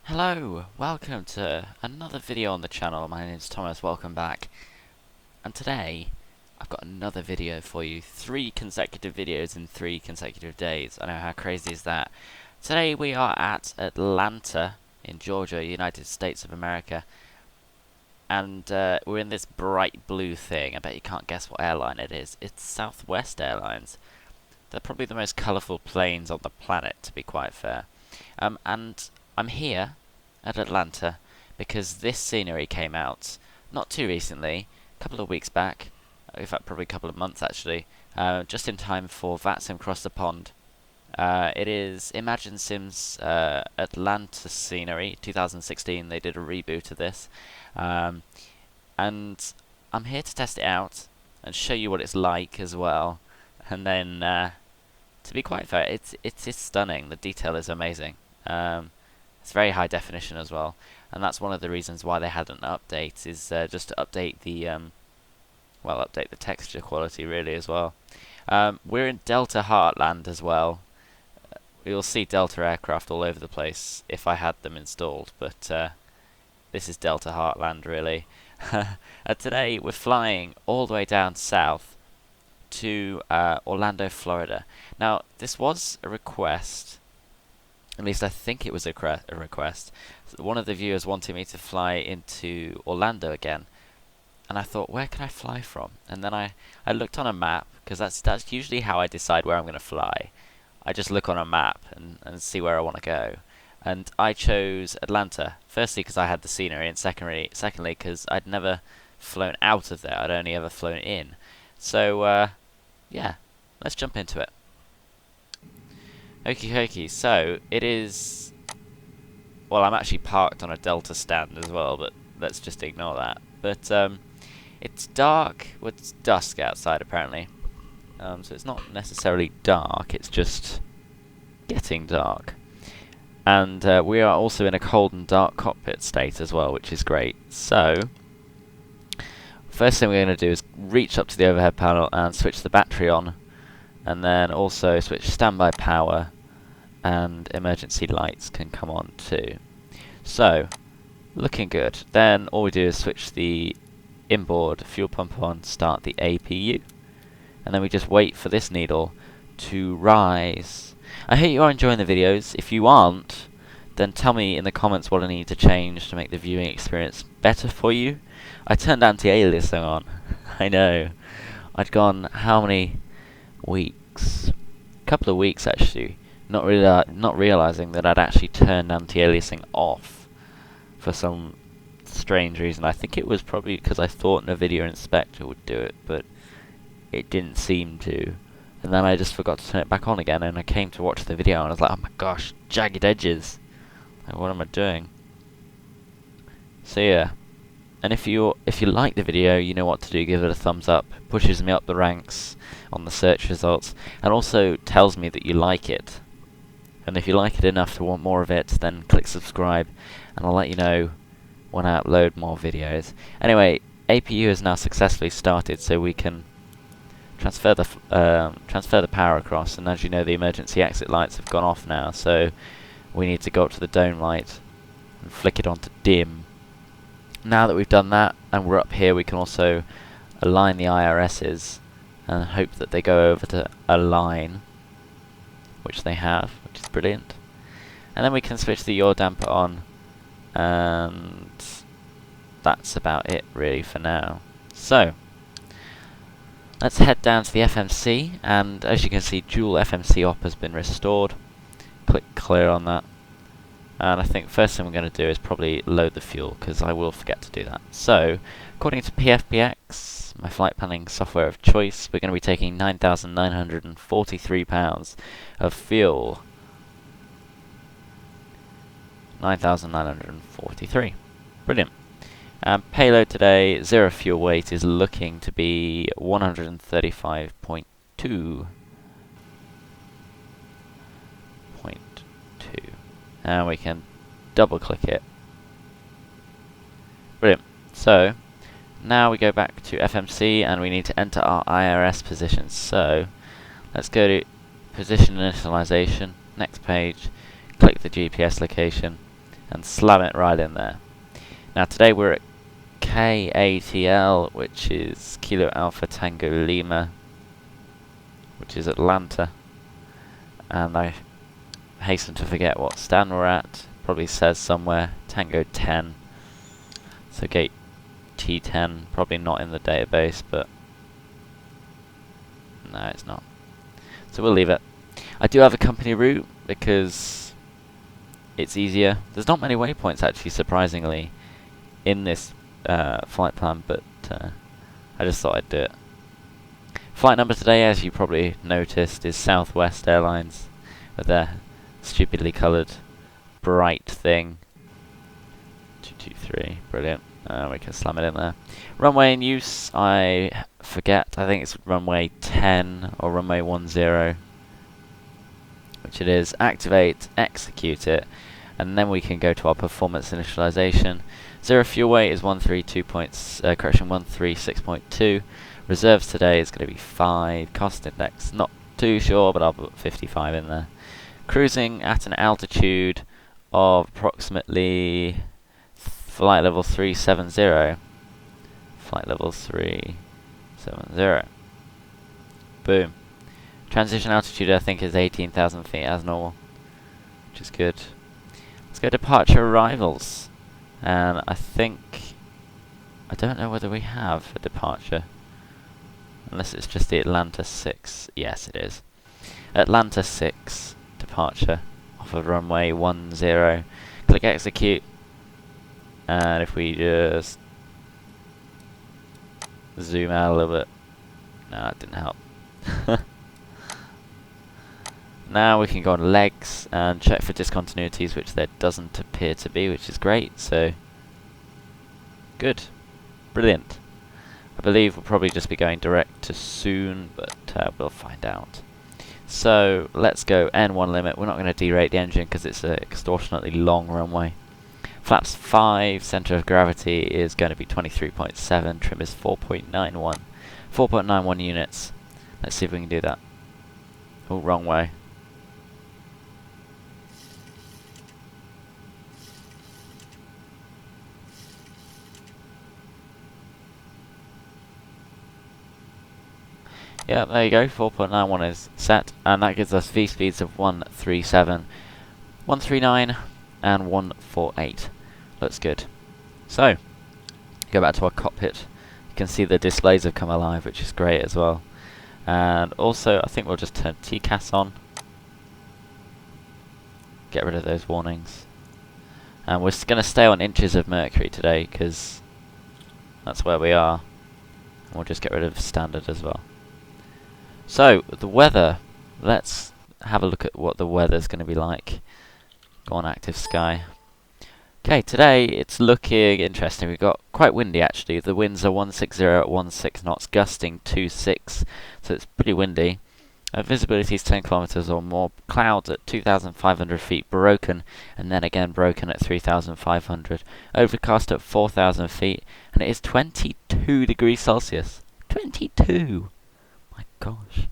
Hello, welcome to another video on the channel. My name is Thomas, welcome back. And today, I've got another video for you. 3 consecutive videos in 3 consecutive days. I know, how crazy is that? Today we are at Atlanta in Georgia, United States of America. And we're in this bright blue thing. I bet you can't guess what airline it is. It's Southwest Airlines. They're probably the most colourful planes on the planet, to be quite fair. And I'm here at Atlanta because this scenery came out not too recently, a couple of weeks back, in fact probably a couple of months actually, just in time for VATSIM Cross the Pond. It is Imagine Sim's Atlanta scenery, 2016. They did a reboot of this, and I'm here to test it out and show you what it's like as well. And then, to be quite fair, it is stunning. The detail is amazing. It's very high definition as well, and that's one of the reasons why they had an update, is just to update the update the texture quality really as well. We're in Delta Heartland as well. You'll see Delta aircraft all over the place if I had them installed, but this is Delta Heartland really. Today we're flying all the way down south to Orlando, Florida. Now this was a request. At least I think it was a request. So one of the viewers wanted me to fly into Orlando again, and I thought, where can I fly from? And then I looked on a map, because that's usually how I decide where I'm going to fly. I just look on a map and see where I want to go. And I chose Atlanta, firstly because I had the scenery, and secondly because I'd never flown out of there. I'd only ever flown in. So, yeah, let's jump into it. Okie dokie, so it is, well, I'm actually parked on a Delta stand as well, but let's just ignore that. But it's dark, well, it's dusk outside apparently, so it's not necessarily dark, it's just getting dark. And we are also in a cold and dark cockpit state as well, which is great. So, first thing we're going to do is reach up to the overhead panel and switch the battery on, and then also switch standby power, and emergency lights can come on too. So, looking good. Then all we do is switch the inboard fuel pump on, start the APU, and then we just wait for this needle to rise. I hope you are enjoying the videos. If you aren't, then tell me in the comments what I need to change to make the viewing experience better for you. I turned anti-aliasing on. I know. I'd gone how many weeks? A couple of weeks actually. Not realizing that I'd actually turned anti-aliasing off for some strange reason. I think it was probably because I thought Nvidia Inspector would do it, but it didn't seem to. And then I just forgot to turn it back on again, and I came to watch the video and I was like, oh my gosh, jagged edges. Like, what am I doing? So yeah. And if you like the video, you know what to do. Give it a thumbs up. Pushes me up the ranks on the search results, and also tells me that you like it. And if you like it enough to want more of it, then click subscribe, and I'll let you know when I upload more videos. Anyway, APU has now successfully started, so we can transfer the power across. And as you know, the emergency exit lights have gone off now, so we need to go up to the dome light and flick it on to dim. Now that we've done that, and we're up here, we can also align the IRSs and hope that they go over to align, which they have, which is brilliant. And then we can switch the yaw damper on, and that's about it really for now. So, let's head down to the FMC, and as you can see, dual FMC op has been restored. Click clear on that. And I think first thing we're going to do is probably load the fuel, because I will forget to do that. So, according to PFPX, my flight planning software of choice, we're going to be taking 9,943 pounds of fuel. 9,943. Brilliant. Payload today, zero fuel weight, is looking to be 135.2. And we can double click it. Brilliant. So now we go back to FMC and we need to enter our IRS positions. So let's go to position initialization, next page, click the GPS location, and slam it right in there. Now today we're at KATL, which is Kilo Alpha Tango Lima, which is Atlanta, and I hasten to forget what stand we're at. Probably says somewhere Tango 10, so gate T10, probably not in the database, but no, it's not. So we'll leave it. I do have a company route because it's easier. There's not many waypoints actually, surprisingly, in this flight plan, but I just thought I'd do it. Flight number today, as you probably noticed, is Southwest Airlines with their stupidly coloured bright thing. 223, brilliant. We can slam it in there. Runway in use, I forget. I think it's runway 10 or runway 10, which it is. Activate, execute it, and then we can go to our performance initialization. Zero fuel weight is 136.2. Reserves today is going to be 5. Cost index, not too sure, but I'll put 55 in there. Cruising at an altitude of approximately flight level 370. Flight level 370. Boom. Transition altitude I think is 18,000 feet as normal, which is good. Let's go departure arrivals. And I don't know whether we have a departure. Unless it's just the Atlanta 6. Yes, it is. Atlanta 6 departure off of runway 10. Click execute. And if we just zoom out a little bit. No, that didn't help. Now we can go on legs and check for discontinuities, which there doesn't appear to be, which is great. So, good. Brilliant. I believe we'll probably just be going direct to soon, but we'll find out. So, let's go N1 limit. We're not going to derate the engine because it's an extortionately long runway. Flaps 5, centre of gravity is going to be 23.7, trim is 4.91. 4.91 units. Let's see if we can do that. Oh, wrong way. Yeah, there you go, 4.91 is set, and that gives us V-speeds of 137, 139, and 148. Looks good. So, go back to our cockpit. You can see the displays have come alive, which is great as well. And also, I think we'll just turn TCAS on. Get rid of those warnings. And we're going to stay on inches of mercury today, because that's where we are. And we'll just get rid of standard as well. So, the weather. Let's have a look at what the weather's going to be like. Go on active sky. Okay, today it's looking interesting. We've got quite windy actually. The winds are 160 at 16 knots, gusting 26, so it's pretty windy. Visibility is 10 kilometers or more. Clouds at 2,500 feet, broken, and then again broken at 3,500. Overcast at 4,000 feet, and it is 22 degrees Celsius. 22! My gosh.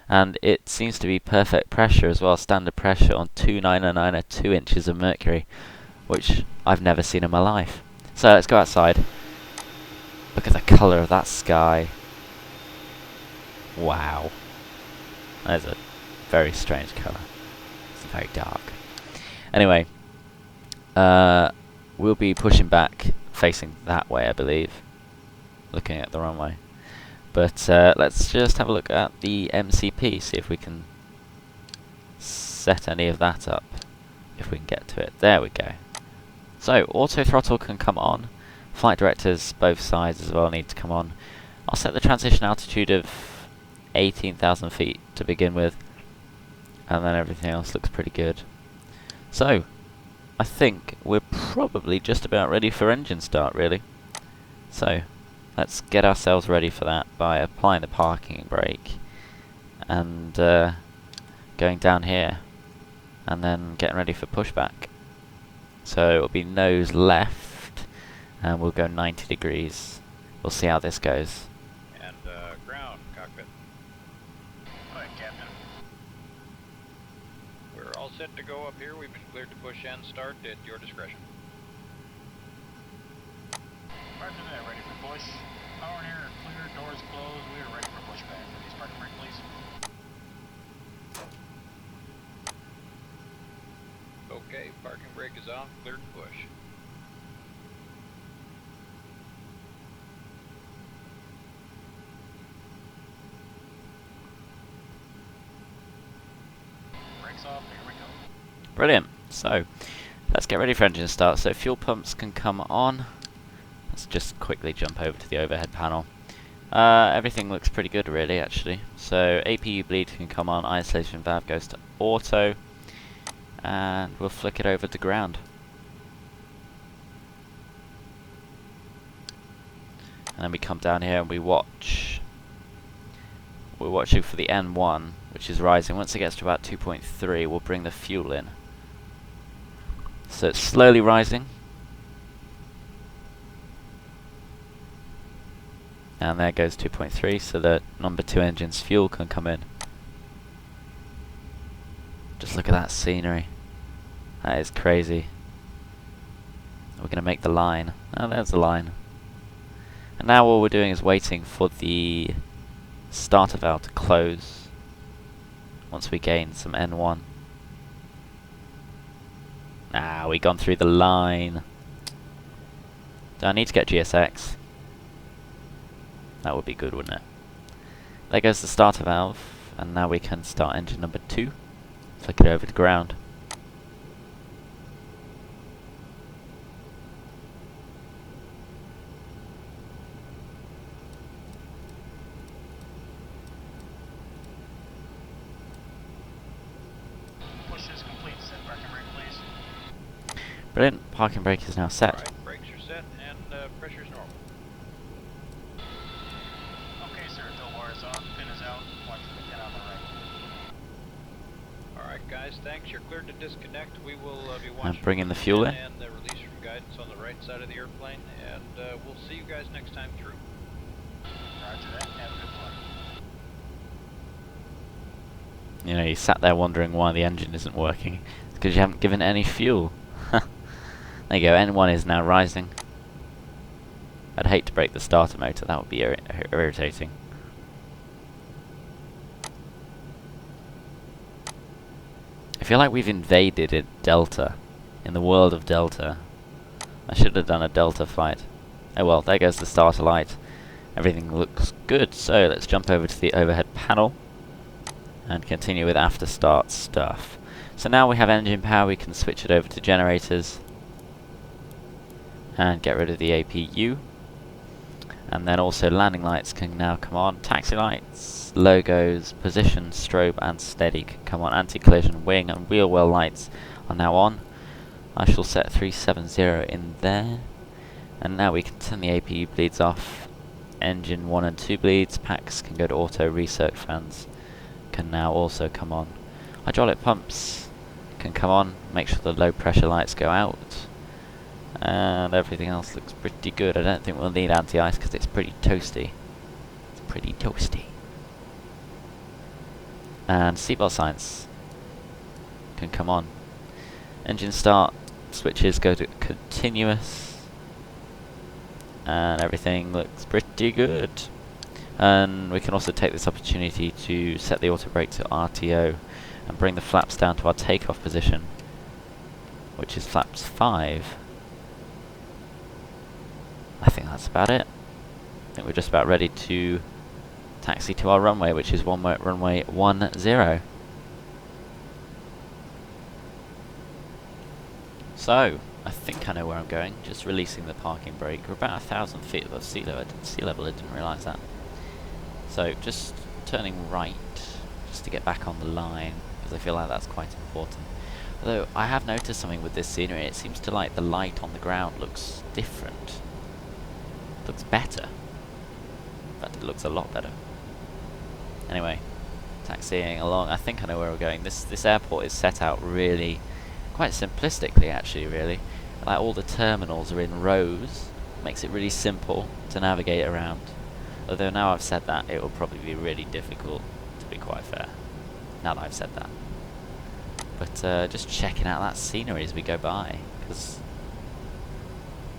And it seems to be perfect pressure as well, standard pressure on 299 at 2 inches of mercury, which I've never seen in my life. So let's go outside. Look at the colour of that sky. Wow. That is a very strange colour. It's very dark. Anyway, we'll be pushing back, facing that way, I believe. Looking at the runway. But let's just have a look at the MCP, see if we can set any of that up. If we can get to it. There we go. So, auto throttle can come on. Flight directors, both sides as well, need to come on. I'll set the transition altitude of 18,000 feet to begin with. And then everything else looks pretty good. So, I think we're probably just about ready for engine start, really. So, let's get ourselves ready for that by applying the parking brake. And going down here. And then getting ready for pushback. So it'll be nose left, and we'll go 90 degrees. We'll see how this goes. And ground cockpit. All right, Captain. We're all set to go up here. We've been cleared to push and start at your discretion. Roger that, ready for push. Power and air are clear, doors closed. We are ready for pushback. Please park and brake, please. Okay, parking brake is off, cleared to push. Brakes off, here we go. Brilliant. So, let's get ready for engine start. So fuel pumps can come on. Let's just quickly jump over to the overhead panel. Everything looks pretty good really actually. So APU bleed can come on, isolation valve goes to auto, and we'll flick it over to ground. And then we come down here and we watch. We're watching for the N1, which is rising. Once it gets to about 2.3, we'll bring the fuel in. So it's slowly rising. And there goes 2.3, so the number 2 engine's fuel can come in. Just look at that scenery. That is crazy. We're going to make the line. Oh, there's the line. And now all we're doing is waiting for the starter valve to close once we gain some N1. Ah, we've gone through the line. Do I need to get GSX? That would be good, wouldn't it? There goes the starter valve, and now we can start engine number 2. Flick it over to ground. Push is complete. Set parking brake, please. Brilliant. Parking brake is now set. Alright, brakes are set and pressure's normal. Okay, sir. Tow bar is on. Pin is out. Watch for the pin on the right. Alright guys, thanks. You're cleared to disconnect. We will be watching And bring in for the fuel in. and the release from guidance on the right side of the airplane, and we'll see you guys next time through. Roger that. Have a good flight. You know, you sat there wondering why the engine isn't working. It's because you haven't given it any fuel. There you go, N1 is now rising. I'd hate to break the starter motor, that would be irritating. I feel like we've invaded Delta, in the world of Delta. I should have done a Delta flight. Oh well, there goes the starter light. Everything looks good, so let's jump over to the overhead panel and continue with after start stuff. So now we have engine power, we can switch it over to generators and get rid of the APU. And then also landing lights can now come on, taxi lights, logos, position, strobe and steady can come on, anti-collision, wing and wheel well lights are now on. I shall set 370 in there, and now we can turn the APU bleeds off. Engine 1 and 2 bleeds, packs can go to auto, recirc fans can now also come on. Hydraulic pumps can come on, make sure the low pressure lights go out. And everything else looks pretty good. I don't think we'll need anti-ice because it's pretty toasty. It's pretty toasty. And seatbelt signs can come on. Engine start switches go to continuous. And everything looks pretty good. And we can also take this opportunity to set the auto brake to RTO and bring the flaps down to our takeoff position, which is flaps 5. I think that's about it. I think we're just about ready to taxi to our runway, which is runway 10. So, I think I know where I'm going, just releasing the parking brake. We're about 1,000 feet above sea level, I didn't realise that. So, just turning right, just to get back on the line, because I feel like that's quite important. Although, I have noticed something with this scenery, it seems to like the light on the ground looks different. Looks better. In fact, it looks a lot better. Anyway, taxiing along. I think I know where we're going. This airport is set out really quite simplistically, actually. Really, like all the terminals are in rows. Makes it really simple to navigate around. Although now I've said that, it will probably be really difficult, to be quite fair. Now that I've said that, But just checking out that scenery as we go by, because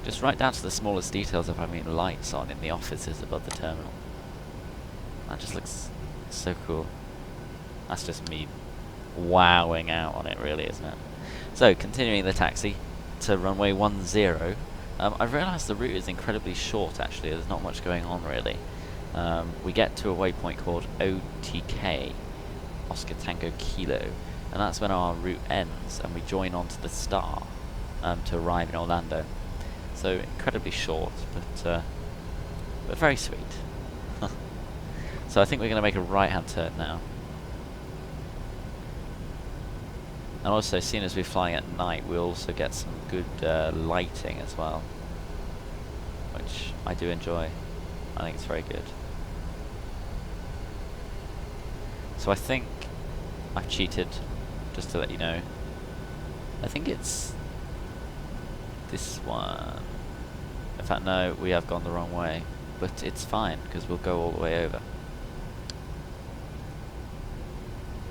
just right down to the smallest details of having lights on in the offices above the terminal. That just looks so cool. That's just me wowing out on it, really, isn't it? So, continuing the taxi to runway 10. I've realised the route is incredibly short, actually. There's not much going on, really. We get to a waypoint called OTK, Oscar Tango Kilo, and that's when our route ends, and we join onto the Star to arrive in Orlando. So, incredibly short, but very sweet. So I think we're going to make a right-hand turn now. And also, seeing as we're flying at night, we'll also get some good lighting as well, which I do enjoy. I think it's very good. So I think I've cheated, just to let you know. I think it's this one. In fact, no, we have gone the wrong way, but it's fine because we'll go all the way over.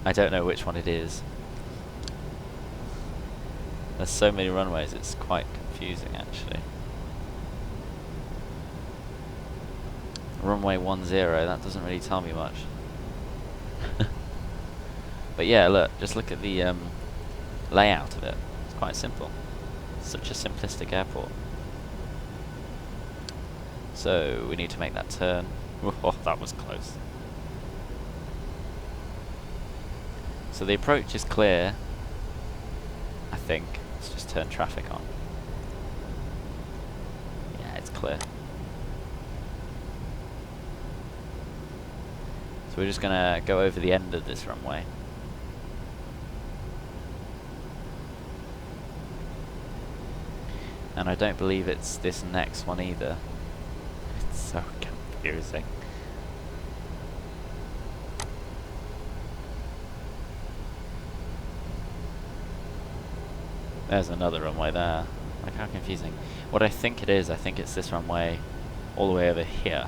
I don't know which one it is. There's so many runways, it's quite confusing, actually. Runway 10, that doesn't really tell me much. But yeah, look, just look at the layout of it. It's quite simple. Such a simplistic airport. So, we need to make that turn. Oh, that was close. So the approach is clear, I think. Let's just turn traffic on. Yeah, it's clear. So we're just gonna go over the end of this runway. And I don't believe it's this next one either. It's so confusing. There's another runway there. Like, how confusing. What I think it is, I think it's this runway all the way over here.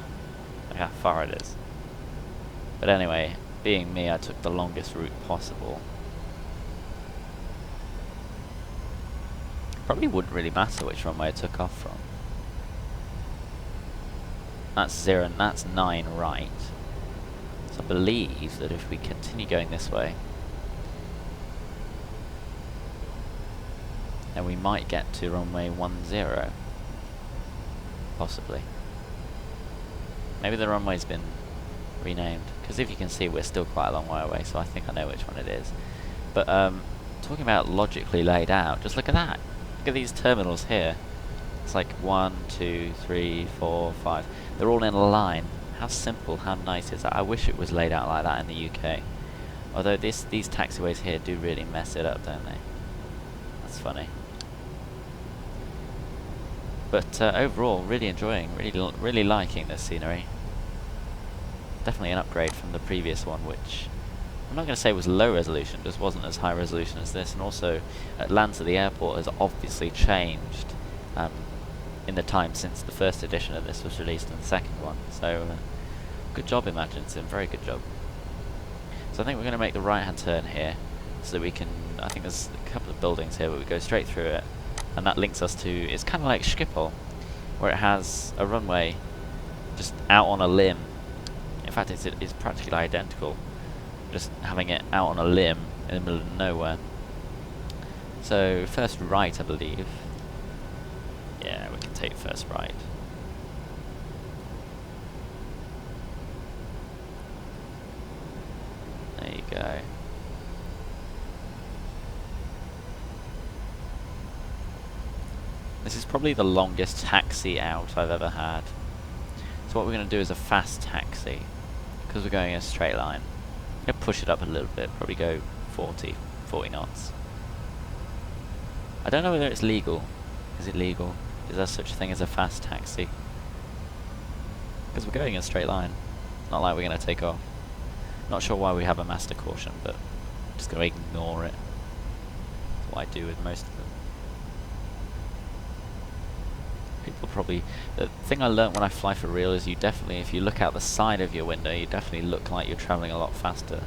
Like how far it is. But anyway, being me, I took the longest route possible. Probably wouldn't really matter which runway I took off from. That's 0 and that's 9 right. So I believe that if we continue going this way, then we might get to runway 10. Possibly. Maybe the runway's been renamed, because if you can see, we're still quite a long way away, so I think I know which one it is. But talking about logically laid out, just look at that. Look at these terminals here. It's like 1, 2, 3, 4, 5. They're all in a line. How simple, how nice is that? I wish it was laid out like that in the UK. Although these taxiways here do really mess it up, don't they? That's funny. But overall, really enjoying, really liking this scenery. Definitely an upgrade from the previous one, which I'm not going to say was low resolution, just wasn't as high resolution as this. And also, Atlanta, the airport, has obviously changed in the time since the first edition of this was released and the second one. So, good job, Imaginsim, very good job. So I think we're going to make the right-hand turn here, so that we can, I think there's a couple of buildings here, but we go straight through it. And that links us to, it's kind of like Schiphol, where it has a runway just out on a limb. In fact, it's practically identical, just having it out on a limb in the middle of nowhere. So, first right, I believe. Yeah, we can take first right. There you go. This is probably the longest taxi out I've ever had. So what we're going to do is a fast taxi, because we're going in a straight line. I'm going to push it up a little bit, probably go 40 knots. I don't know whether it's legal. Is it legal? Is there such a thing as a fast taxi? Because we're going in a straight line. It's not like we're going to take off. Not sure why we have a master caution, but I'm just going to ignore it. That's what I do with most of them. People probably, the thing I learnt when I fly for real is you definitely, if you look out the side of your window, you definitely look like you're travelling a lot faster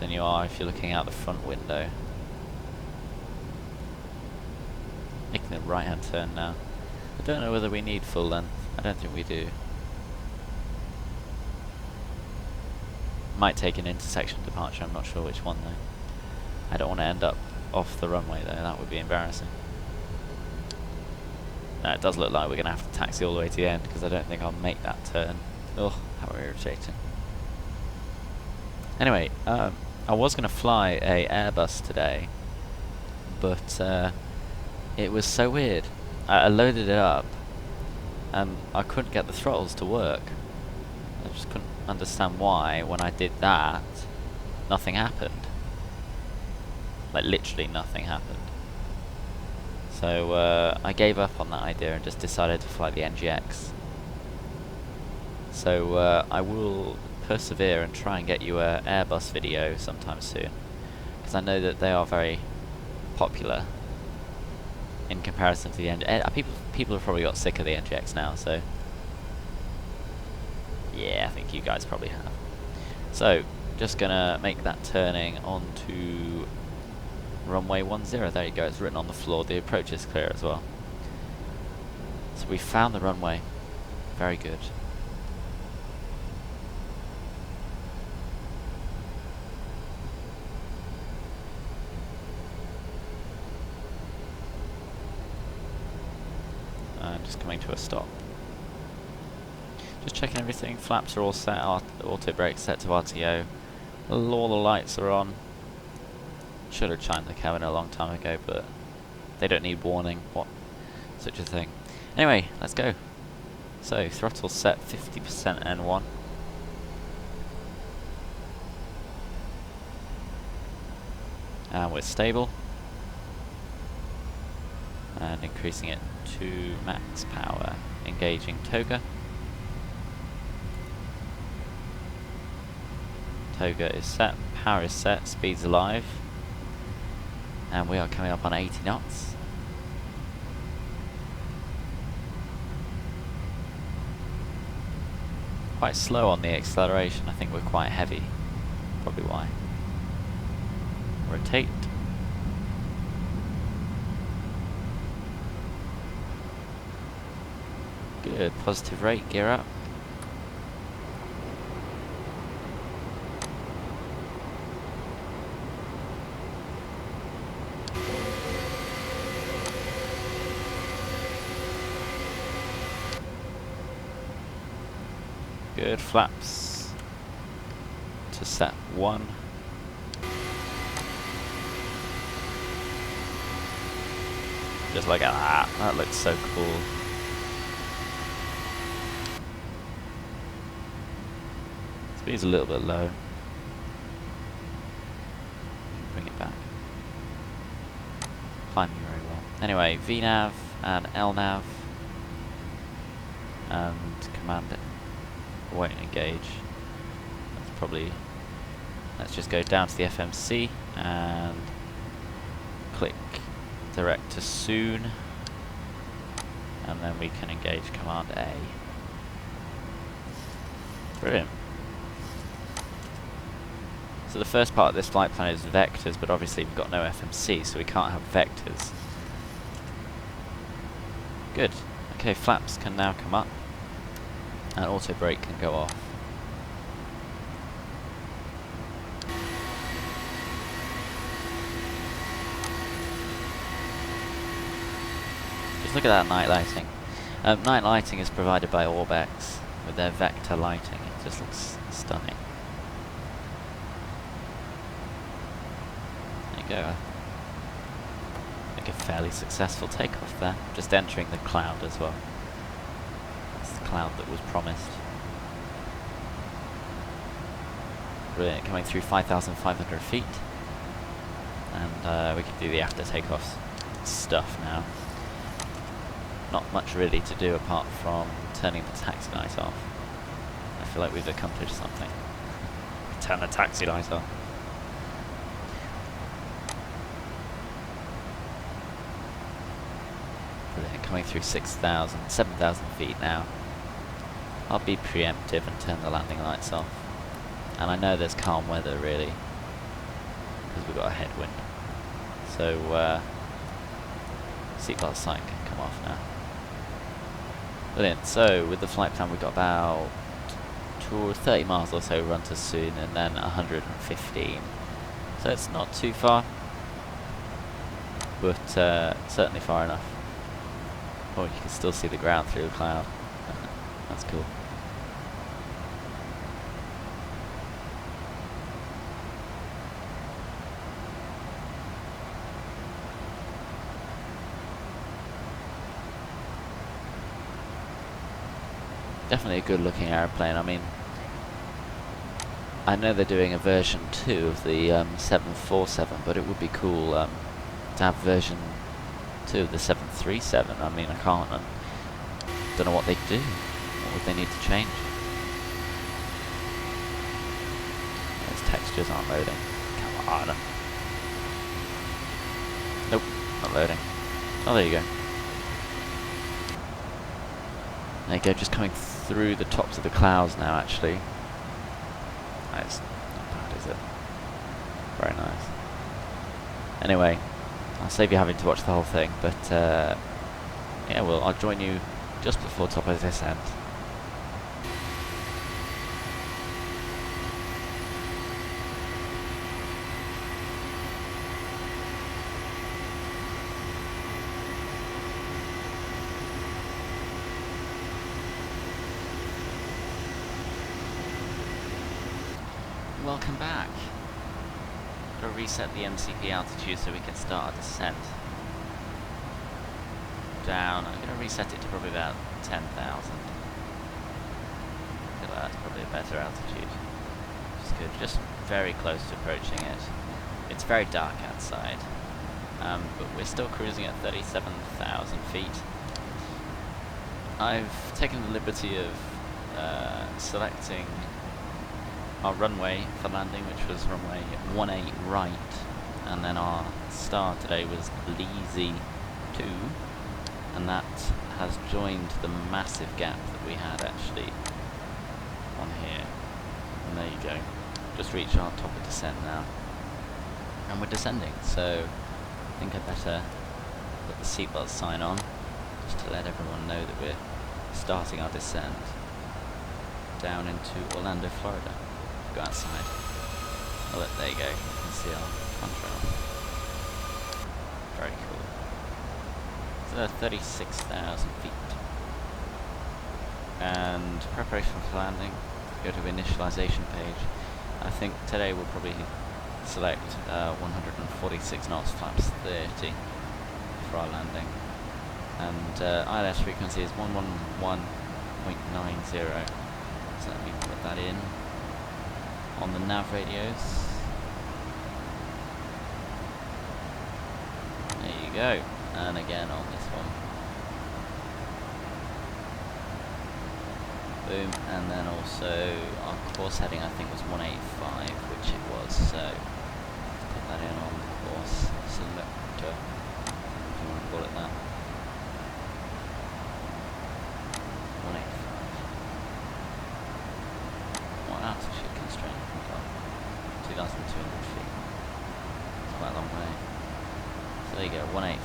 than you are if you're looking out the front window. Making the right hand turn now. I don't know whether we need full length. I don't think we do. Might take an intersection departure, I'm not sure which one though. I don't want to end up off the runway though, that would be embarrassing. No, it does look like we're going to have to taxi all the way to the end because I don't think I'll make that turn. Ugh, how irritating. Anyway, I was going to fly a Airbus today, but it was so weird. I loaded it up and I couldn't get the throttles to work. I just couldn't understand why when I did that, nothing happened. Like literally nothing happened. So I gave up on that idea and just decided to fly the NGX. So I will persevere and try and get you an Airbus video sometime soon, because I know that they are very popular in comparison to the NGX. People have probably got sick of the NGX now, so yeah, I think you guys probably have. So just gonna make that turning onto runway 10. There you go, it's written on the floor. The approach is clear as well. So we found the runway. Very good. And just coming to a stop. Just checking everything. Flaps are all set. Auto brake set to RTO. All the lights are on. Should have chimed the cabin a long time ago, but they don't need warning. What? Such a thing. Anyway, let's go. So, throttle set 50% N1. And we're stable. And increasing it to max power. Engaging Toga. Toga is set, power is set, speed's alive. And we are coming up on 80 knots. Quite slow on the acceleration, I think we're quite heavy. Probably why. Rotate. Good, positive rate, gear up. Good, flaps to set 1. Just look at that, that looks so cool. Speed's a little bit low. Bring it back. Climbing very well. Anyway, VNav and LNav and command it. Won't engage. That's probably. Let's just go down to the FMC and click direct to soon, and then we can engage command A. Brilliant. So the first part of this flight plan is vectors, but obviously we've got no FMC, so we can't have vectors. Good. Okay, flaps can now come up. And auto brake can go off. Just look at that night lighting. Night lighting is provided by Orbex with their vector lighting. It just looks stunning. There you go. I think a fairly successful takeoff there. Just entering the cloud as well. Cloud that was promised. Brilliant, coming through 5,500 feet. And we can do the after takeoff stuff now. Not much really to do apart from turning the taxi light off. I feel like we've accomplished something. Turn the taxi light off. Brilliant, coming through 7,000 feet now. I'll be preemptive and turn the landing lights off. And I know there's calm weather really, because we've got a headwind. So Seatbelt sign can come off now. Brilliant. So with the flight plan, we've got about 30 miles or so run to soon, and then 115. So it's not too far, but certainly far enough. Oh, you can still see the ground through the cloud. That's cool. Definitely a good looking aeroplane. I mean, I know they're doing a version 2 of the 747, but it would be cool to have version 2 of the 737. I mean, I don't know what they'd do. What would they need to change? Those textures aren't loading. Come on. Nope, not loading. Oh, there you go. There you go, just coming through the tops of the clouds now, actually. That's not bad, is it? Very nice. Anyway, I'll save you having to watch the whole thing, but yeah, well, I'll join you just before top of descent. Welcome back. Gotta reset the MCP altitude so we can start our descent. Down, I'm gonna reset it to probably about 10,000. That's probably a better altitude. Which is good, just very close to approaching it. It's very dark outside, but we're still cruising at 37,000 feet. I've taken the liberty of selecting our runway for landing, which was runway 18 right, and then our star today was Leezy 2, and that has joined the massive gap that we had actually on here. And there you go, just reached our top of descent now, and we're descending, so I think I'd better put the seatbelt sign on just to let everyone know that we're starting our descent down into Orlando, Florida. Go outside. Oh, look, there you go. You can see our contrail. Very cool. So 36,000 feet. And preparation for landing. Go to initialization page. I think today we'll probably select 146 knots flaps 30 for our landing. And ILS frequency is 111.90. So let me put that in on the nav radios. There you go. And again on this one. Boom. And then also our course heading I think was 185, which it was, so put that in on the course selector, if you want to call it that. 185. What altitude constraint have we got? 2,200 feet. It's quite a long way. So there you go, 185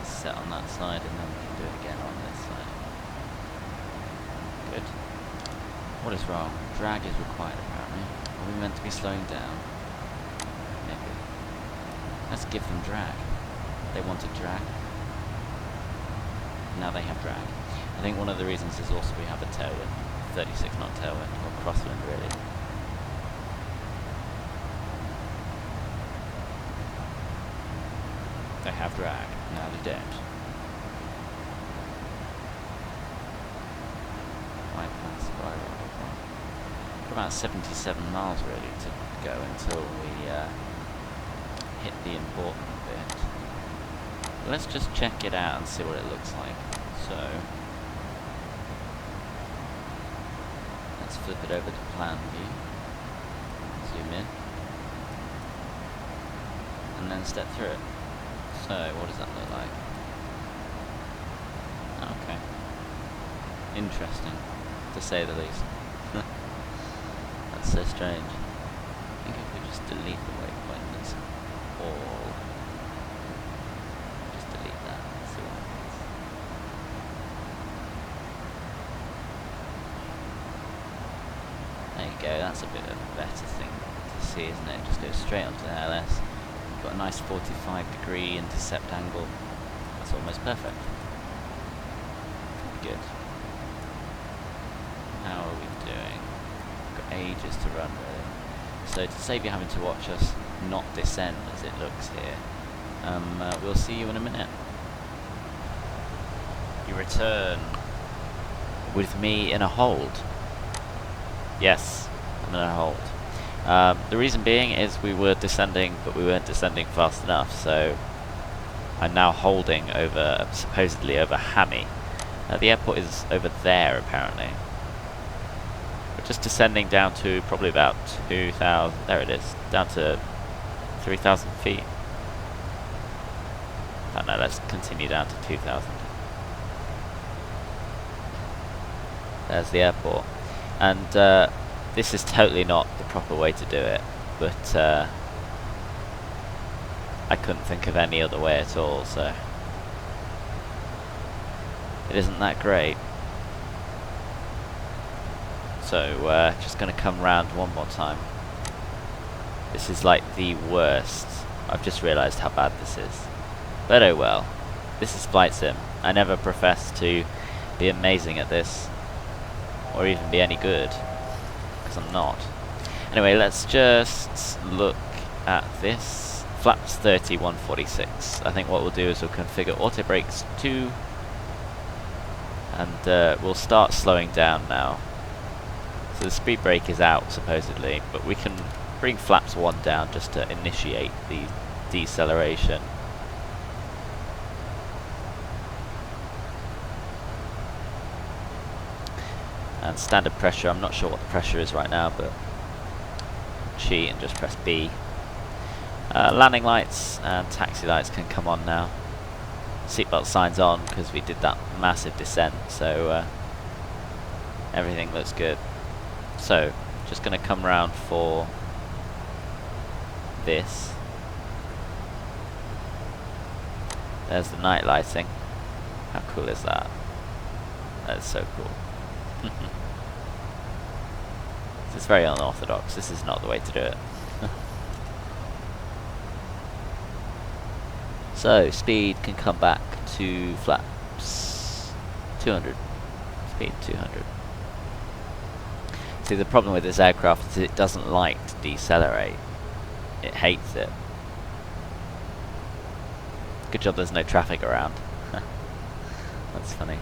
is set on that side, and then we can do it again on this side. Good. What is wrong? Drag is required apparently. Are we meant to be slowing down? Maybe. Let's give them drag. They wanted drag. Now they have drag. I think one of the reasons is also we have a tailwind. 36 knot tailwind, or crosswind really. They have drag, now they don't. Bypass spiral. Got about 77 miles really to go until we hit the important bit. Let's just check it out and see what it looks like. So let's flip it over to plan view, zoom in, and then step through it. So what does that look like? Okay. Interesting, to say the least. That's so strange. I think if we just delete the waypoint, that's all. Just delete that. go, that's a bit of a better thing to see, isn't it? Just go straight onto the LS. Got a nice 45-degree intercept angle. That's almost perfect. Good. How are we doing? Got ages to run, really. So to save you having to watch us not descend as it looks here, we'll see you in a minute. You return with me in a hold. Yes, I'm in a hold. The reason being is we were descending, but we weren't descending fast enough, so I'm now holding over, supposedly over Hammy. The airport is over there, apparently. We're just descending down to probably about 2,000, there it is, down to 3,000 feet. Oh no, let's continue down to 2,000. There's the airport. And this is totally not the proper way to do it, but I couldn't think of any other way at all, so it isn't that great. So just going to come round one more time. This is like the worst. I've just realised how bad this is. But oh well. This is Flight Sim. I never professed to be amazing at this, or even be any good, because I'm not. Anyway, let's just look at this. Flaps 30, 146. I think what we'll do is we'll configure auto brakes 2, and we'll start slowing down now. So the speed brake is out supposedly, but we can bring flaps 1 down just to initiate the deceleration. And standard pressure, I'm not sure what the pressure is right now, but cheat and just press B. Landing lights and taxi lights can come on now. Seatbelt signs on because we did that massive descent, so everything looks good. So, just going to come round for this. There's the night lighting. How cool is that? That is so cool. This is very unorthodox. This is not the way to do it. So, speed can come back to flaps 200. Speed 200. See, the problem with this aircraft is it doesn't like to decelerate. It hates it. Good job there's no traffic around. That's funny.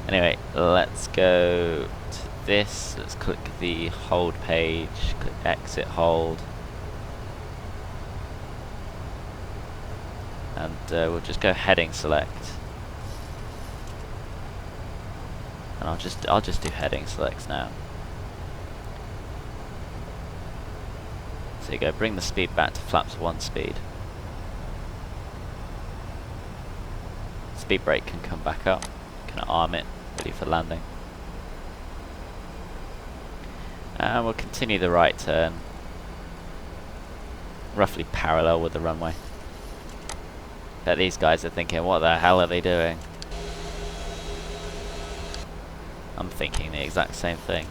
Anyway, let's go to this. Let's click the hold page, click exit hold. And we'll just go heading select. And I'll just do heading selects now. So you go, bring the speed back to flaps 1 speed. Speed brake can come back up. Can arm it, ready for landing. And we'll continue the right turn, roughly parallel with the runway. Bet these guys are thinking, what the hell are they doing? I'm thinking the exact same thing.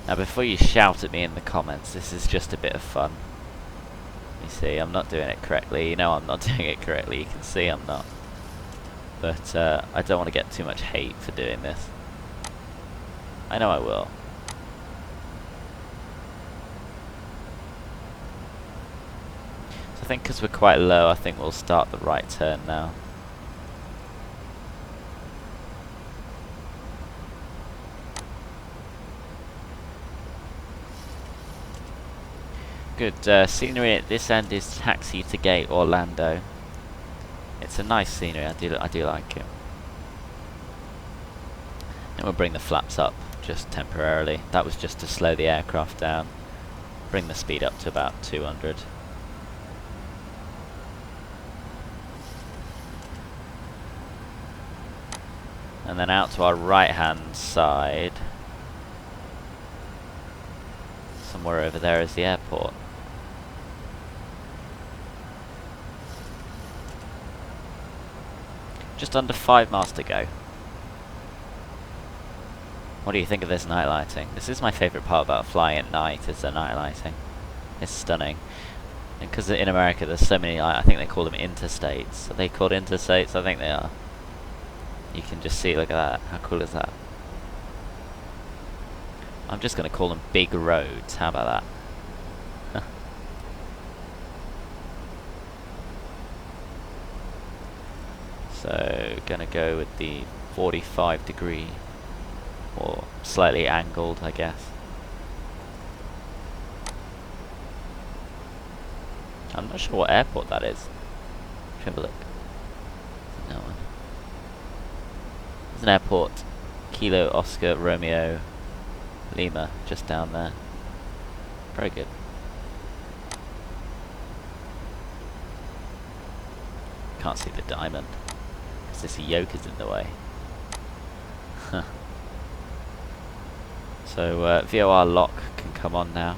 Now before you shout at me in the comments, this is just a bit of fun. You see, I'm not doing it correctly. You know I'm not doing it correctly. You can see I'm not. But I don't want to get too much hate for doing this. I know I will. So I think because we're quite low, I think we'll start the right turn now. Good scenery at this end is Taxi to Gate Orlando. It's a nice scenery. I do like it. And we'll bring the flaps up just temporarily. That was just to slow the aircraft down. Bring the speed up to about 200. And then out to our right hand side. Somewhere over there is the airport. Just under 5 miles to go. What do you think of this night lighting? This is my favourite part about flying at night, is the night lighting. It's stunning. And because in America there's so many, I think they call them interstates. Are they called interstates? I think they are. You can just see, look at that. How cool is that? I'm just going to call them big roads. How about that? So, going to go with the 45 degree, or slightly angled, I guess. I'm not sure what airport that is. Let's have a look. No one. There's an airport. Kilo Oscar Romeo Lima, just down there. Very good. Can't see the diamond because this yoke is in the way. So VOR lock can come on now.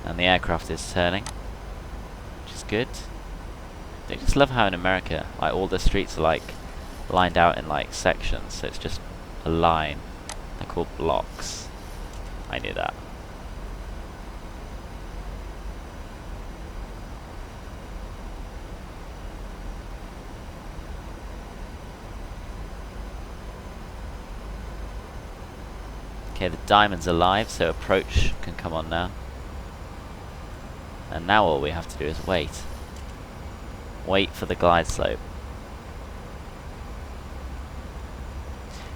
And the aircraft is turning, which is good. I just love how in America, like, all the streets are like lined out in like sections, so it's just a line. They're called blocks. I knew that. Okay, the diamond's alive, so approach can come on now. And now all we have to do is wait. Wait for the glide slope.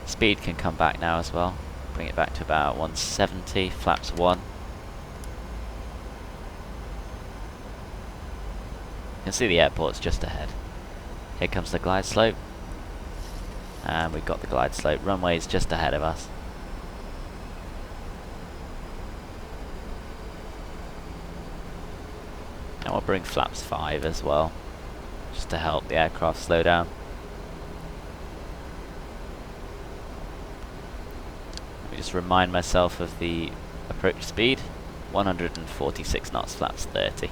Speed can come back now as well. Bring it back to about 170, flaps 1. You can see the airport's just ahead. Here comes the glide slope. And we've got the glide slope. Runway's just ahead of us. And we'll bring flaps 5 as well, just to help the aircraft slow down. Let me just remind myself of the approach speed. 146 knots, flaps 30.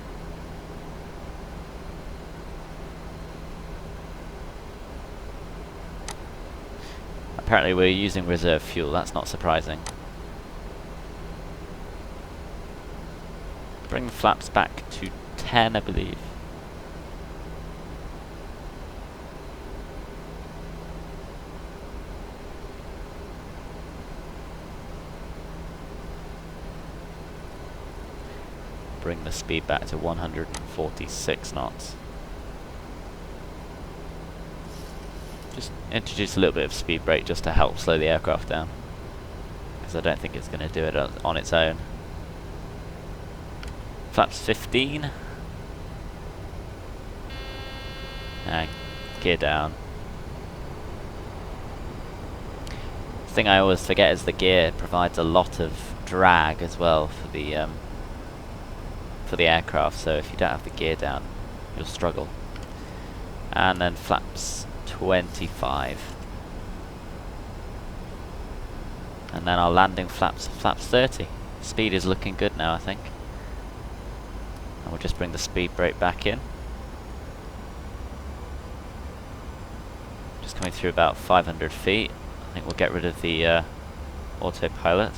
Apparently we're using reserve fuel, that's not surprising. Bring the flaps back to 10, I believe. Bring the speed back to 146 knots. Just introduce a little bit of speed brake just to help slow the aircraft down, because I don't think it's going to do it on its own. Flaps 15. And gear down. The thing I always forget is the gear provides a lot of drag as well for the aircraft, so if you don't have the gear down, you'll struggle. And then flaps 25. And then our landing flaps 30. Speed is looking good now, I think. And we'll just bring the speed brake back in. Just coming through about 500 feet. I think we'll get rid of the autopilot.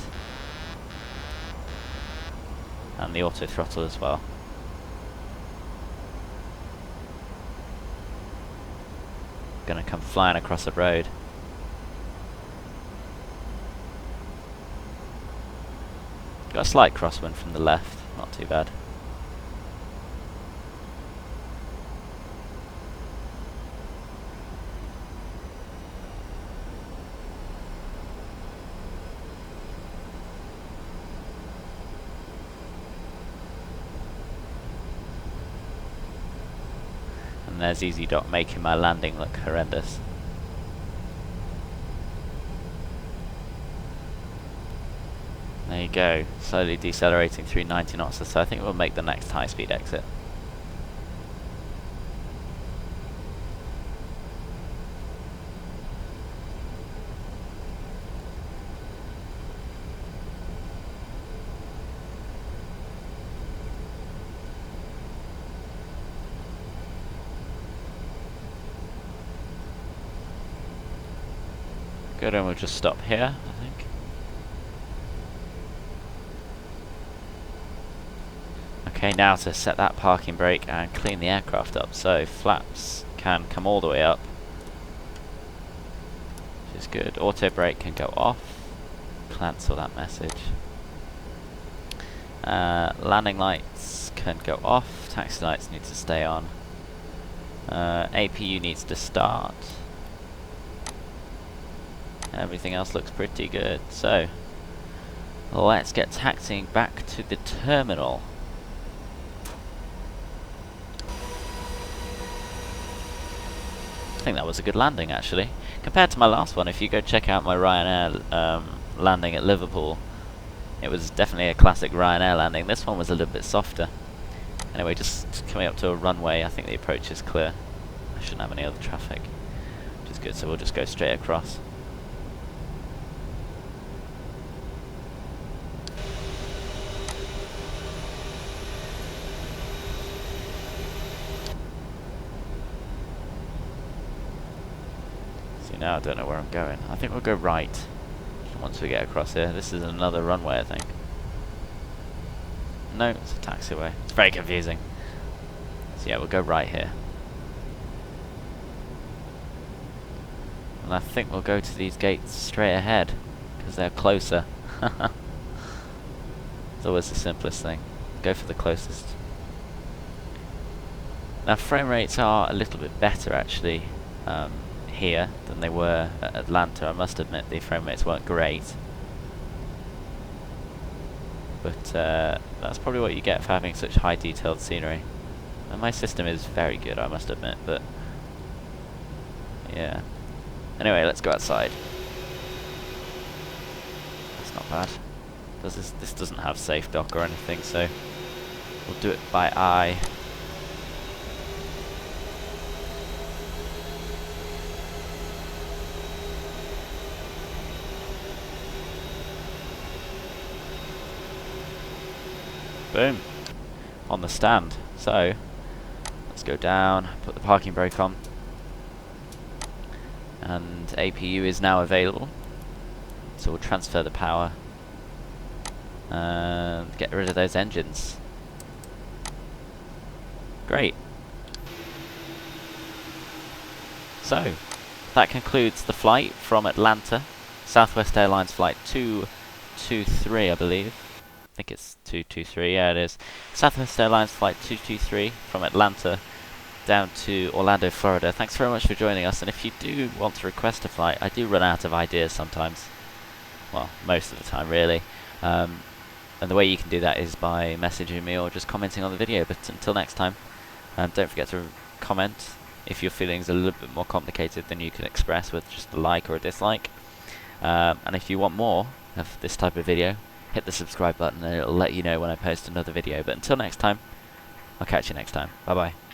And the auto throttle as well. Gonna come flying across the road. Got a slight crosswind from the left, not too bad. And there's EasyDoc making my landing look horrendous. There you go, slowly decelerating through 90 knots or so. I think we'll make the next high speed exit. Good, and we'll just stop here, I think. Okay, now to set that parking brake and clean the aircraft up. So flaps can come all the way up, which is good. Auto brake can go off. Cancel that message. Landing lights can go off. Taxi lights need to stay on. APU needs to start. Everything else looks pretty good. So let's get taxiing back to the terminal. I think that was a good landing, actually. Compared to my last one, if you go check out my Ryanair landing at Liverpool, it was definitely a classic Ryanair landing. This one was a little bit softer. Anyway, just coming up to a runway, I think the approach is clear. I shouldn't have any other traffic, which is good, so we'll just go straight across. Now I don't know where I'm going. I think we'll go right once we get across here. This is another runway, I think. No, it's a taxiway. It's very confusing. So yeah, we'll go right here. And I think we'll go to these gates straight ahead, because they're closer. It's always the simplest thing. Go for the closest. Now frame rates are a little bit better, actually. Here than they were at Atlanta. I must admit the frame rates weren't great, but that's probably what you get for having such high detailed scenery. And my system is very good, I must admit, but yeah. Anyway, let's go outside. That's not bad. This doesn't have safe dock or anything, so we'll do it by eye. Boom. On the stand. So, let's go down, put the parking brake on. And APU is now available. So we'll transfer the power and get rid of those engines. Great. So, that concludes the flight from Atlanta. Southwest Airlines flight 223, I believe. I think it's 223, yeah it is. Southwest Airlines flight 223 from Atlanta down to Orlando, Florida. Thanks very much for joining us, and if you do want to request a flight, I do run out of ideas sometimes. Well, most of the time really. And the way you can do that is by messaging me or just commenting on the video. But until next time, don't forget to comment if your feelings are a little bit more complicated than you can express with just a like or a dislike. And if you want more of this type of video, hit the subscribe button and it'll let you know when I post another video. But until next time, I'll catch you next time. Bye bye.